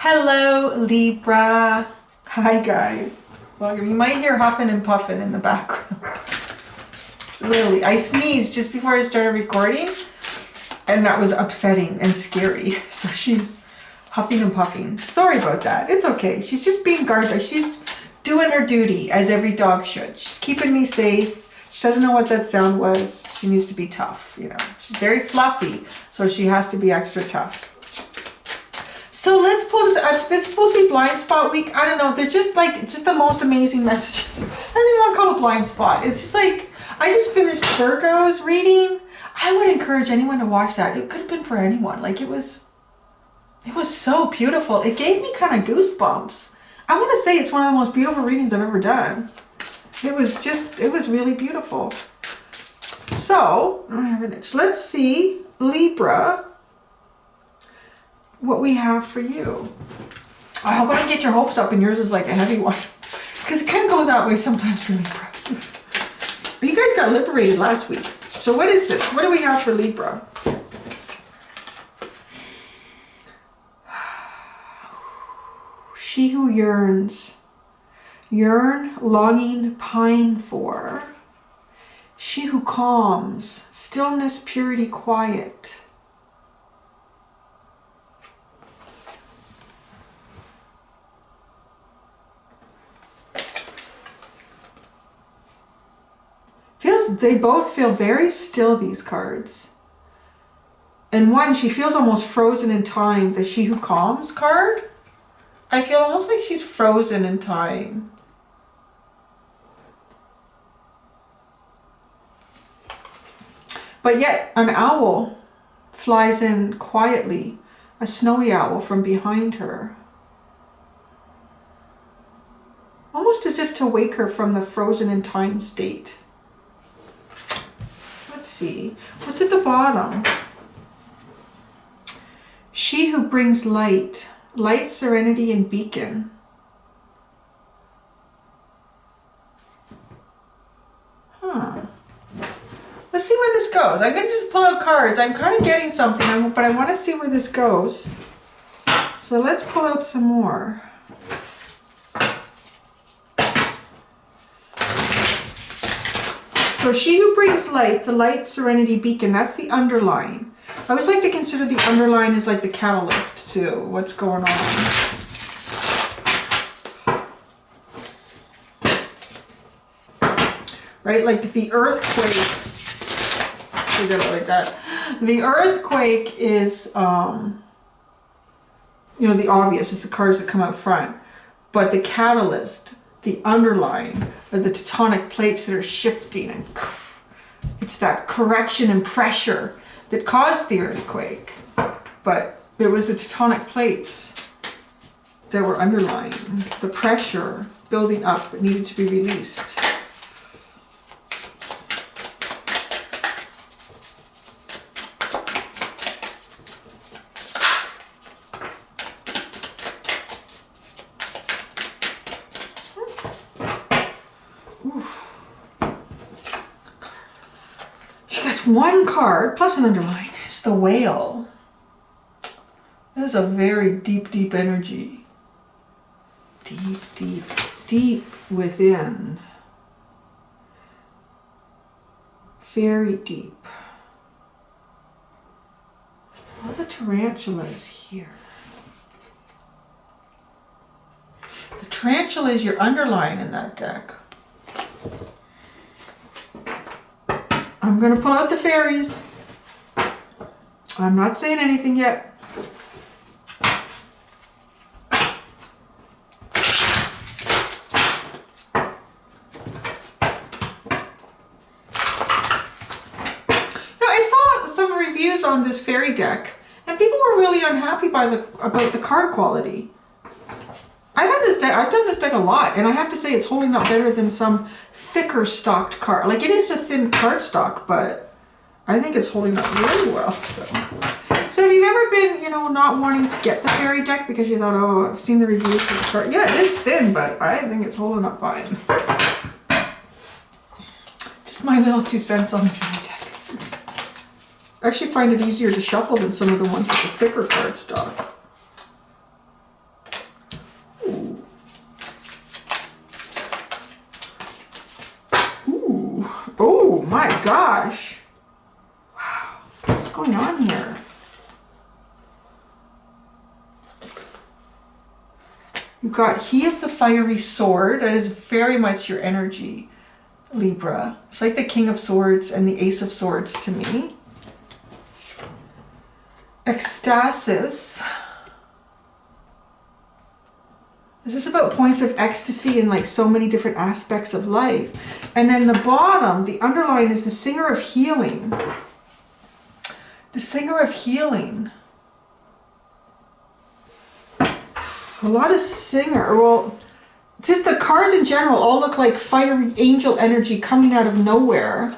Hello, Libra. Hi, guys. Welcome. You might hear huffing and puffing in the background. Really, I sneezed just before I started recording, and that was upsetting and scary. So she's huffing and puffing. Sorry about that. It's okay. She's just being guarded. She's doing her duty, as every dog should. She's keeping me safe. She doesn't know what that sound was. She needs to be tough, you know. She's very fluffy, so she has to be extra tough. So let's pull this. This is supposed to be blind spot week. I don't know. They're just the most amazing messages. I don't even want to call it blind spot. It's just like, I just finished Virgo's reading. I would encourage anyone to watch that. It could have been for anyone. Like, it was so beautiful. It gave me kind of goosebumps. I want to say it's one of the most beautiful readings I've ever done. It was really beautiful. So, let's see, Libra, what we have for you. I hope I don't get your hopes up and yours is like a heavy one, because it can go that way sometimes for Libra. But you guys got liberated last week. So what is this? What do we have for Libra? She who yearns. Yearn, longing, pine for. She who calms. Stillness, purity, quiet. They both feel very still, these cards. And one, she feels almost frozen in time. The She Who Calms card, I feel almost like she's frozen in time. But yet an owl flies in quietly, a snowy owl from behind her. Almost as if to wake her from the frozen in time state. See what's at the bottom. She who brings light, serenity, and beacon. Let's see where this goes. I'm gonna just pull out cards. I'm kind of getting something, but I want to see where this goes. So let's pull out some more. So she who brings light, the light, serenity, beacon, that's the underline. I always like to consider the underline as like the catalyst to what's going on. Right, like the earthquake, forget it like that. The earthquake is, the obvious is the cards that come out front, but the catalyst, the underline, are the tectonic plates that are shifting, and it's that correction and pressure that caused the earthquake. But it was the tectonic plates that were underlying the pressure building up that needed to be released. One card plus an underline. It's the whale. There's a very deep, deep energy. Deep, deep, deep within. Very deep. All the tarantulas here. The tarantula is your underline in that deck. I'm going to pull out the fairies. I'm not saying anything yet. I saw some reviews on this fairy deck, and people were really unhappy about the card quality. I've done this deck a lot, and I have to say it's holding up better than some thicker stocked card. Like, it is a thin card stock, but I think it's holding up really well. So if you've ever been, not wanting to get the fairy deck because you thought, oh, I've seen the reviews for the card. Yeah, it is thin, but I think it's holding up fine. Just my little 2 cents on the fairy deck. I actually find it easier to shuffle than some of the ones with the thicker card stock. gosh. Wow. What's going on here? You've got He of the Fiery Sword. That is very much your energy, Libra. It's like the King of Swords and the Ace of Swords to me. Ecstasis. This is about points of ecstasy in like so many different aspects of life. And then the bottom, the underline, is the Singer of Healing. The Singer of Healing. A lot of singer. Well, just the cards in general all look like fiery angel energy coming out of nowhere.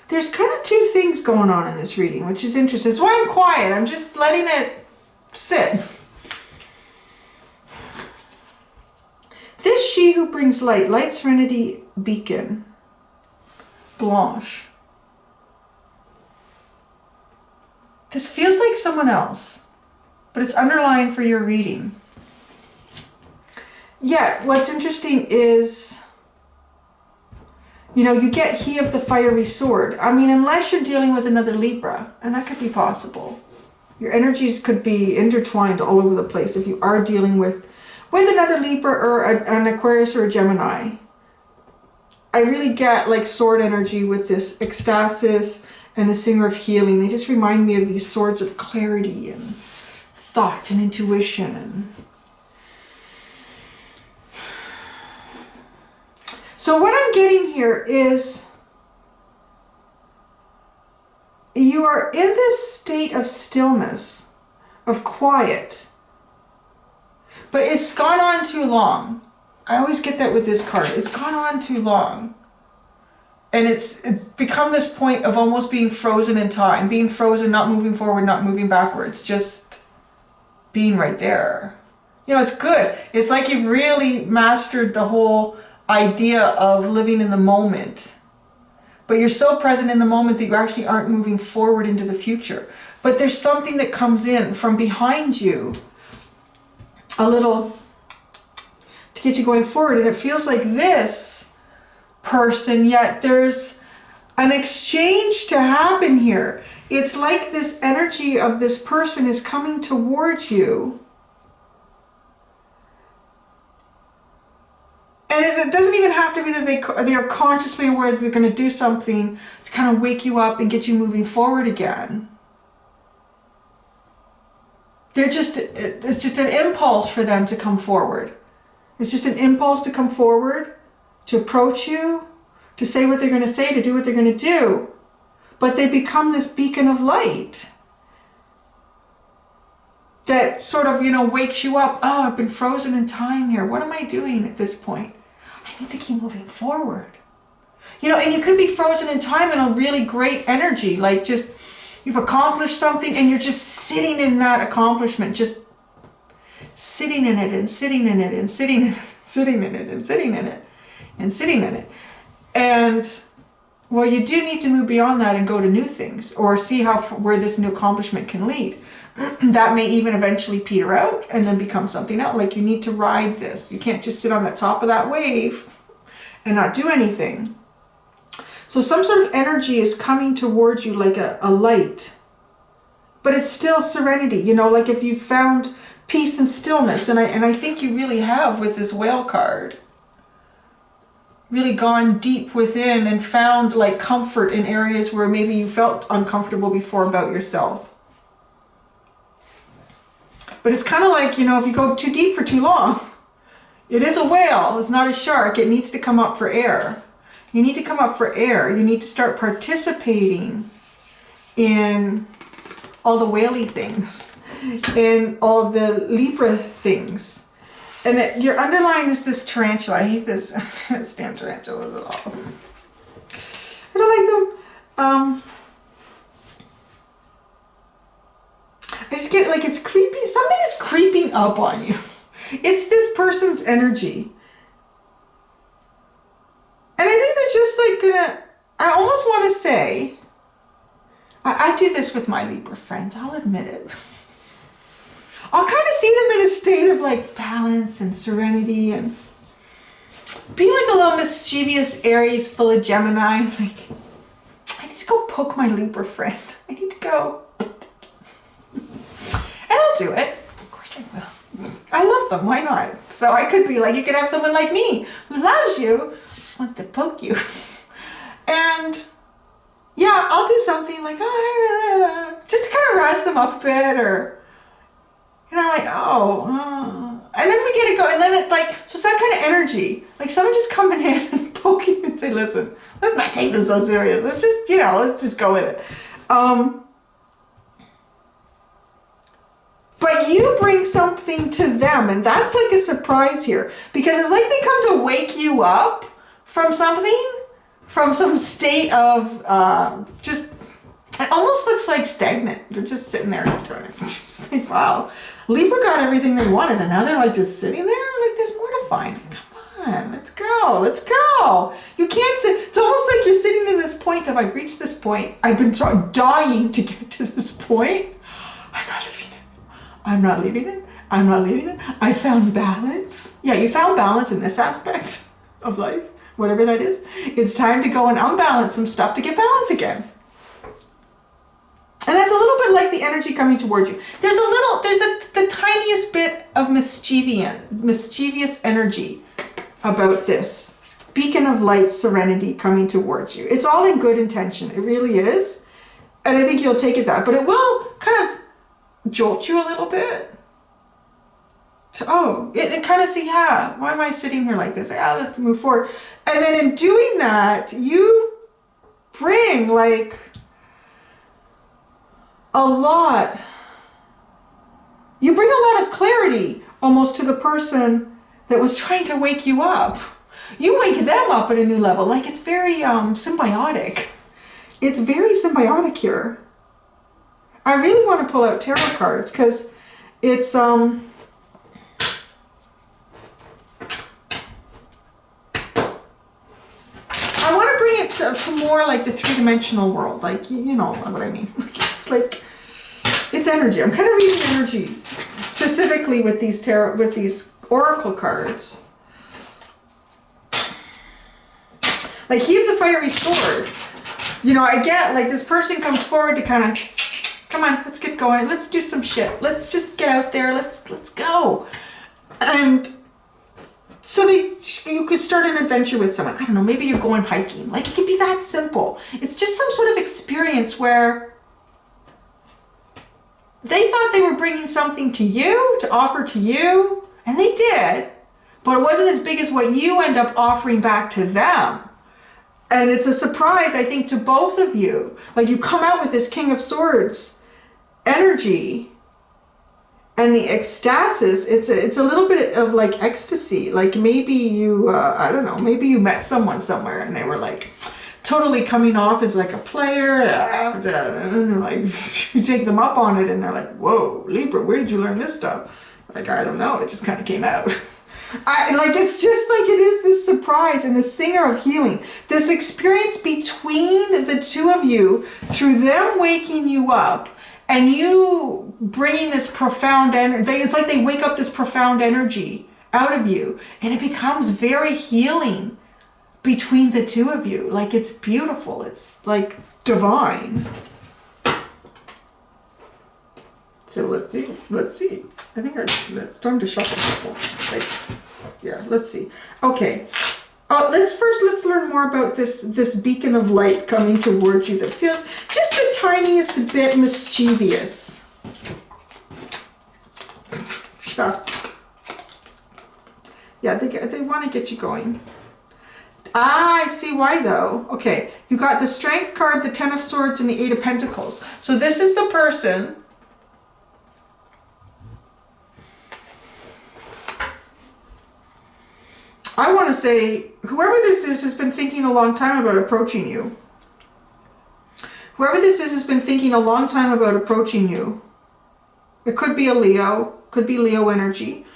There's kind of two things going on in this reading, which is interesting. That's why I'm quiet. I'm just letting it sit. This She Who Brings Light, Light, Serenity, Beacon, Blanche. This feels like someone else, but it's underlined for your reading. Yeah, what's interesting is, you know, you get He of the Fiery Sword. I mean, unless you're dealing with another Libra, and that could be possible. Your energies could be intertwined all over the place if you are dealing with another Libra or an Aquarius or a Gemini. I really get like sword energy with this Ecstasis and the Singer of Healing. They just remind me of these swords of clarity and thought and intuition and... So what I'm getting here is you are in this state of stillness, of quiet, but it's gone on too long. I always get that with this card. It's gone on too long. And it's become this point of almost being frozen in time, being frozen, not moving forward, not moving backwards, just being right there. You know, it's good. It's like you've really mastered the whole idea of living in the moment, but you're so present in the moment that you actually aren't moving forward into the future. But there's something that comes in from behind you a little to get you going forward, and it feels like this person, yet there's an exchange to happen here. It's like this energy of this person is coming towards you. And it doesn't even have to be that they are consciously aware that they're going to do something to kind of wake you up and get you moving forward again. It's just an impulse for them to come forward. It's just an impulse to come forward, to approach you, to say what they're going to say, to do what they're going to do. But they become this beacon of light that sort of, you know, wakes you up. Oh, I've been frozen in time here. What am I doing at this point? I need to keep moving forward. You know, and you could be frozen in time in a really great energy, like just you've accomplished something and you're just sitting in that accomplishment, just sitting in it and sitting in it and sitting in it, sitting in it and sitting in it and sitting in it. And well, you do need to move beyond that and go to new things or see where this new accomplishment can lead. That may even eventually peter out and then become something else. Like you need to ride this. You can't just sit on the top of that wave and not do anything. So some sort of energy is coming towards you like a light, but it's still serenity. You know, like if you found peace and stillness, and I think you really have with this Whale card. Really gone deep within and found like comfort in areas where maybe you felt uncomfortable before about yourself. But it's kind of like, you know, if you go too deep for too long, it is a whale, it's not a shark, it needs to come up for air. You need to come up for air. You need to start participating in all the whaley things, in all the Libra things. And your underline is this tarantula. I hate this. I can't stand tarantulas at all. I don't like them. I just get like it's creepy. Something is creeping up on you. It's this person's energy. And I think they're just like gonna, I almost want to say, I do this with my Libra friends, I'll admit it. I'll kind of see them in a state of like balance and serenity and being like a little mischievous Aries full of Gemini. Like, I need to go poke my Libra friend. I need to go. And I'll do it. Of course I will. I love them. Why not? So I could be like, you could have someone like me who loves you, just wants to poke you. And yeah, I'll do something like, oh, just to kind of razz them up a bit, or, you know, like, and then we get it going, and then it's like, so it's that kind of energy, like someone just coming in and poking and say, listen, let's not take this so serious. Let's just, you know, let's just go with it. But you bring something to them, and that's like a surprise here, because it's like they come to wake you up from something, from some state of just, it almost looks like stagnant. They're just sitting there. Just like, wow, Libra got everything they wanted, and now they're like just sitting there. Like, there's more to find. Come on, let's go, let's go. You can't sit. It's almost like you're sitting in this point of, I've reached this point. I've been dying to get to this point. I'm not leaving it. I'm not leaving it. I'm not leaving it. I found balance. Yeah, you found balance in this aspect of life, whatever that is. It's time to go and unbalance some stuff to get balance again. And that's a little bit like the energy coming towards you. There's the tiniest bit of mischievous energy about this beacon of light, serenity coming towards you. It's all in good intention. It really is. And I think you'll take it that, but it will kind of jolt you a little bit. So, it kind of say, yeah, why am I sitting here like this? Yeah, let's move forward. And then in doing that, you bring like you bring a lot of clarity almost to the person that was trying to wake you up. You wake them up at a new level. Like, it's very symbiotic. It's very symbiotic here. I really want to pull out tarot cards because it's I want to bring it to more like the three-dimensional world. Like, you know what I mean. It's like, it's energy. I'm kind of reading energy specifically with these oracle cards. Like, heave the fiery sword. You know, I get like this person comes forward to kind of, come on, let's get going. Let's do some shit. Let's just get out there. Let's go. And so you could start an adventure with someone. I don't know, maybe you're going hiking. Like, it could be that simple. It's just some sort of experience where they thought they were bringing something to you, to offer to you, and they did, but it wasn't as big as what you end up offering back to them. And it's a surprise, I think, to both of you. Like, you come out with this King of Swords energy, and the ecstasis, it's a little bit of like ecstasy. Like, maybe you, I don't know, maybe you met someone somewhere and they were like totally coming off as like a player, and like you take them up on it and they're like, whoa, Libra, where did you learn this stuff? Like, I don't know, it just kind of came out. Like, it's just like, it is this surprise and the singer of healing, this experience between the two of you through them waking you up and you bringing this profound energy. It's like they wake up this profound energy out of you, and it becomes very healing between the two of you. Like, it's beautiful. It's like divine. So let's see. I think it's time to shuffle. Like, yeah, let's see. Okay. Let's learn more about this beacon of light coming towards you that feels just the tiniest bit mischievous. Yeah, they want to get you going. I see why though. Okay, you got the Strength card, the Ten of Swords, and the Eight of Pentacles. So this is the person I want to say, whoever this is has been thinking a long time about approaching you. Whoever this is has been thinking a long time about approaching you. It could be a Leo, could be Leo energy.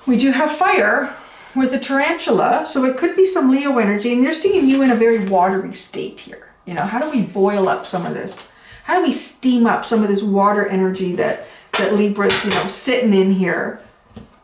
We do have fire with a tarantula, so it could be some Leo energy, and they're seeing you in a very watery state here. You know, how do we boil up some of this? How do we steam up some of this water energy that Libra's, you know, sitting in here?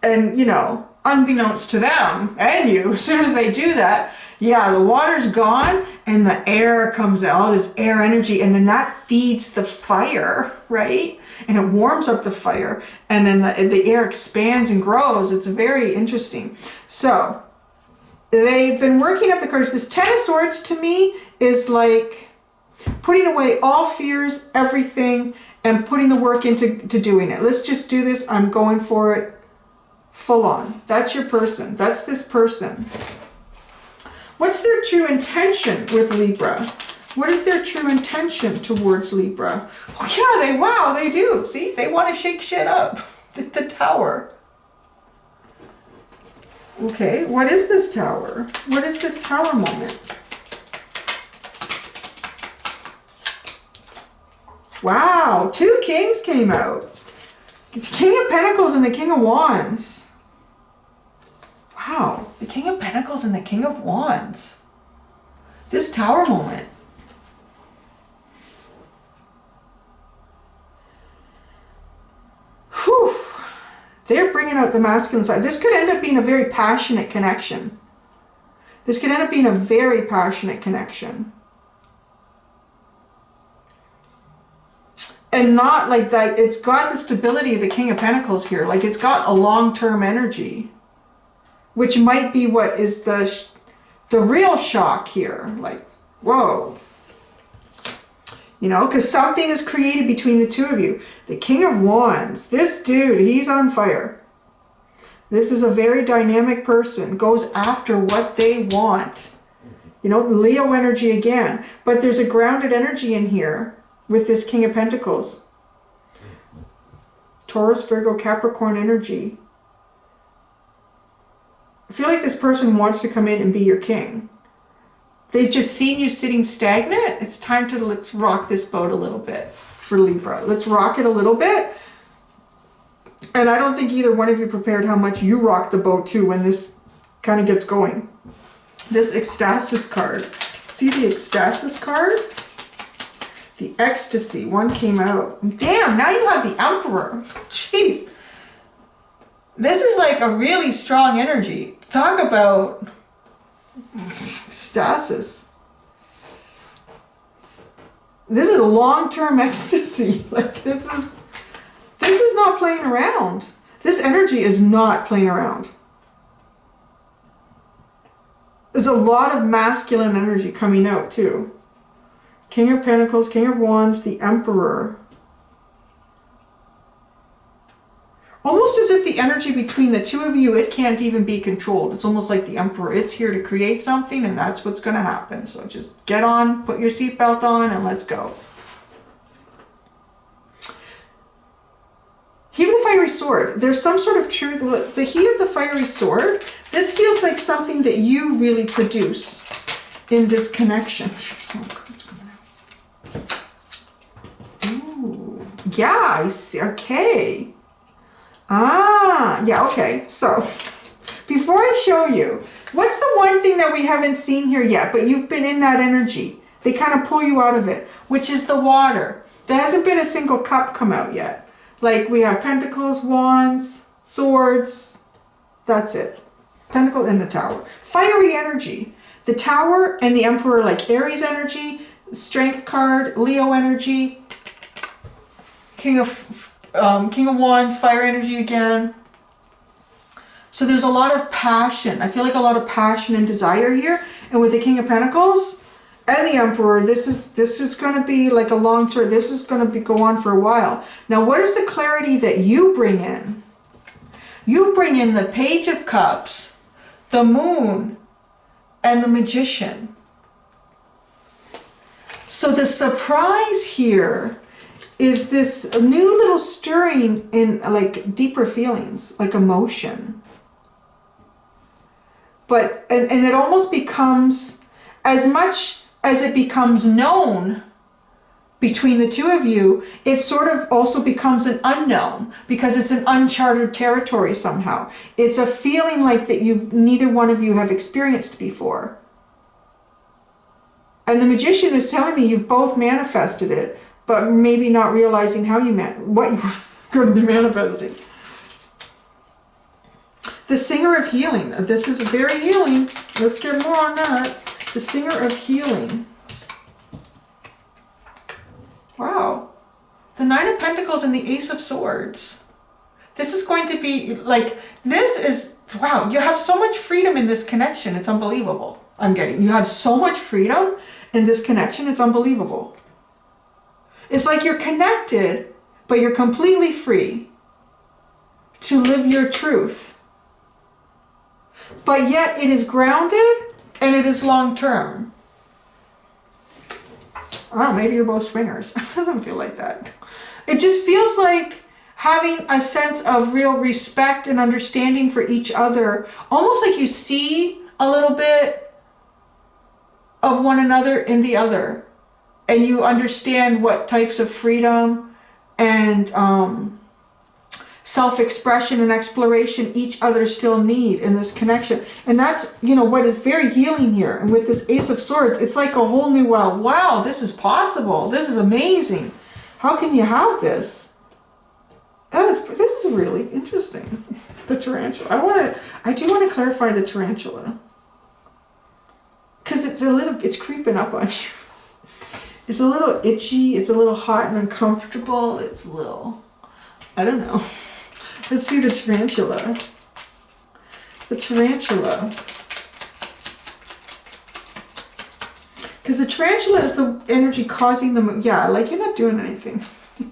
And, you know, unbeknownst to them and you, as soon as they do that, yeah, the water's gone and the air comes out, all this air energy, and then that feeds the fire, right? And it warms up the fire, and then the air expands and grows. It's very interesting. So they've been working up the courage. This Ten of Swords to me is like putting away all fears, everything, and putting the work into doing it. Let's just do this. I'm going for it full on. That's your person. That's this person. What's their true intention with Libra? What is their true intention towards Libra? Oh yeah, they do. See, they want to shake shit up. The Tower. Okay, what is this Tower? What is this Tower moment? Wow, 2 kings came out. It's King of Pentacles and the King of Wands. Wow, the King of Pentacles and the King of Wands. This Tower moment. Whew. They're bringing out the masculine side. This could end up being a very passionate connection. This could end up being a very passionate connection. And not like that, it's got the stability of the King of Pentacles here. Like it's got a long-term energy, which might be what is the real shock here. Like, whoa. You know, because something is created between the two of you. The King of Wands, this dude, he's on fire. This is a very dynamic person, goes after what they want. You know, Leo energy again. But there's a grounded energy in here with this King of Pentacles. Taurus, Virgo, Capricorn energy. I feel like this person wants to come in and be your king. They've just seen you sitting stagnant. It's time to let's rock this boat a little bit for Libra. Let's rock it a little bit. And I don't think either one of you prepared how much you rock the boat too when this kind of gets going. This Ecstasis card. See the Ecstasis card? The Ecstasy, one came out. Damn, now you have the Emperor. Jeez. This is like a really strong energy. Talk about ecstasis. This is a long-term ecstasy. Like this is not playing around. This energy is not playing around. There's a lot of masculine energy coming out too. King of Pentacles, King of Wands, the Emperor. Almost as if the energy between the two of you, it can't even be controlled. It's almost like the Emperor. It's here to create something, and that's what's going to happen. So just get on, put your seatbelt on, and let's go. He of the Fiery Sword. There's some sort of truth. The He of the Fiery Sword, this feels like something that you really produce in this connection. Ooh. Yeah, I see. Okay. Ah, yeah, okay. So, before I show you, what's the one thing that we haven't seen here yet, but you've been in that energy? They kind of pull you out of it, which is the water. There hasn't been a single cup come out yet. Like, we have Pentacles, Wands, Swords. That's it. Pentacle and the Tower. Fiery energy. The Tower and the Emperor, like Aries energy, Strength card, Leo energy, King of Wands, fire energy again. So there's a lot of passion. I feel like a lot of passion and desire here. And with the King of Pentacles and the Emperor, this is going to be like a long term. This is going to go on for a while. Now, what is the clarity that you bring in? You bring in the Page of Cups, the Moon, and the Magician. So the surprise here is this new little stirring in like deeper feelings, like emotion. But, and it almost becomes, as much as it becomes known between the two of you, it sort of also becomes an unknown because it's an uncharted territory somehow. It's a feeling like that neither one of you have experienced before. And the Magician is telling me you've both manifested it, but maybe not realizing how what you were going to be manifesting. The Singer of Healing. This is very healing. Let's get more on that. The Singer of Healing. Wow. The Nine of Pentacles and the Ace of Swords. This is going to be like, wow, you have so much freedom in this connection. It's unbelievable. You have so much freedom in this connection. It's unbelievable. It's like you're connected, but you're completely free to live your truth. But yet it is grounded and it is long term. I don't know, maybe you're both swingers. It doesn't feel like that. It just feels like having a sense of real respect and understanding for each other. Almost like you see a little bit of one another in the other. And you understand what types of freedom and self-expression and exploration each other still need in this connection. And that's, you know, what is very healing here. And with this Ace of Swords, it's like a whole new, wow, this is possible. This is amazing. How can you have this? This is really interesting. The tarantula. I do want to clarify the tarantula. Because it's creeping up on you. It's a little itchy. It's a little hot and uncomfortable. It's a little, I don't know. Let's see the tarantula. The tarantula. Because the tarantula is the energy causing them. Yeah, like you're not doing anything.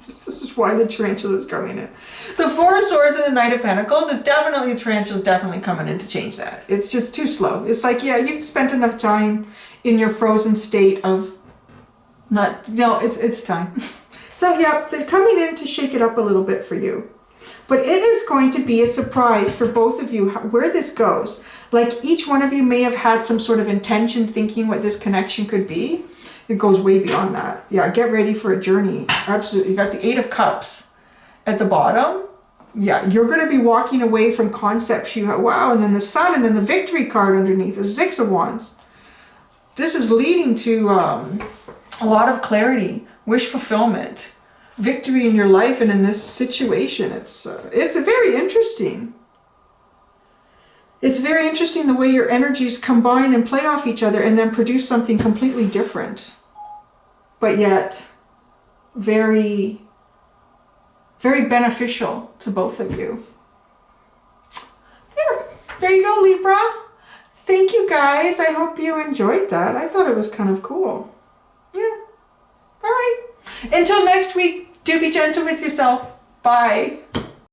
This is why the tarantula is coming in. The Four of Swords and the Knight of Pentacles is definitely, the tarantula is definitely coming in to change that. It's just too slow. It's like, yeah, you've spent enough time in your frozen state of it's time. So yeah, they're coming in to shake it up a little bit for you. But it is going to be a surprise for both of you where this goes. Like each one of you may have had some sort of intention thinking what this connection could be. It goes way beyond that. Yeah, get ready for a journey. Absolutely. You got the Eight of Cups at the bottom. Yeah, you're going to be walking away from concepts you have. Wow, and then the Sun and then the Victory card underneath. The Six of Wands. This is leading to a lot of clarity, wish fulfillment, victory in your life and in this situation. It's very interesting. It's very interesting the way your energies combine and play off each other and then produce something completely different. But yet very, very beneficial to both of you. There you go, Libra. Thank you guys. I hope you enjoyed that. I thought it was kind of cool. Yeah. All right. Until next week, do be gentle with yourself. Bye.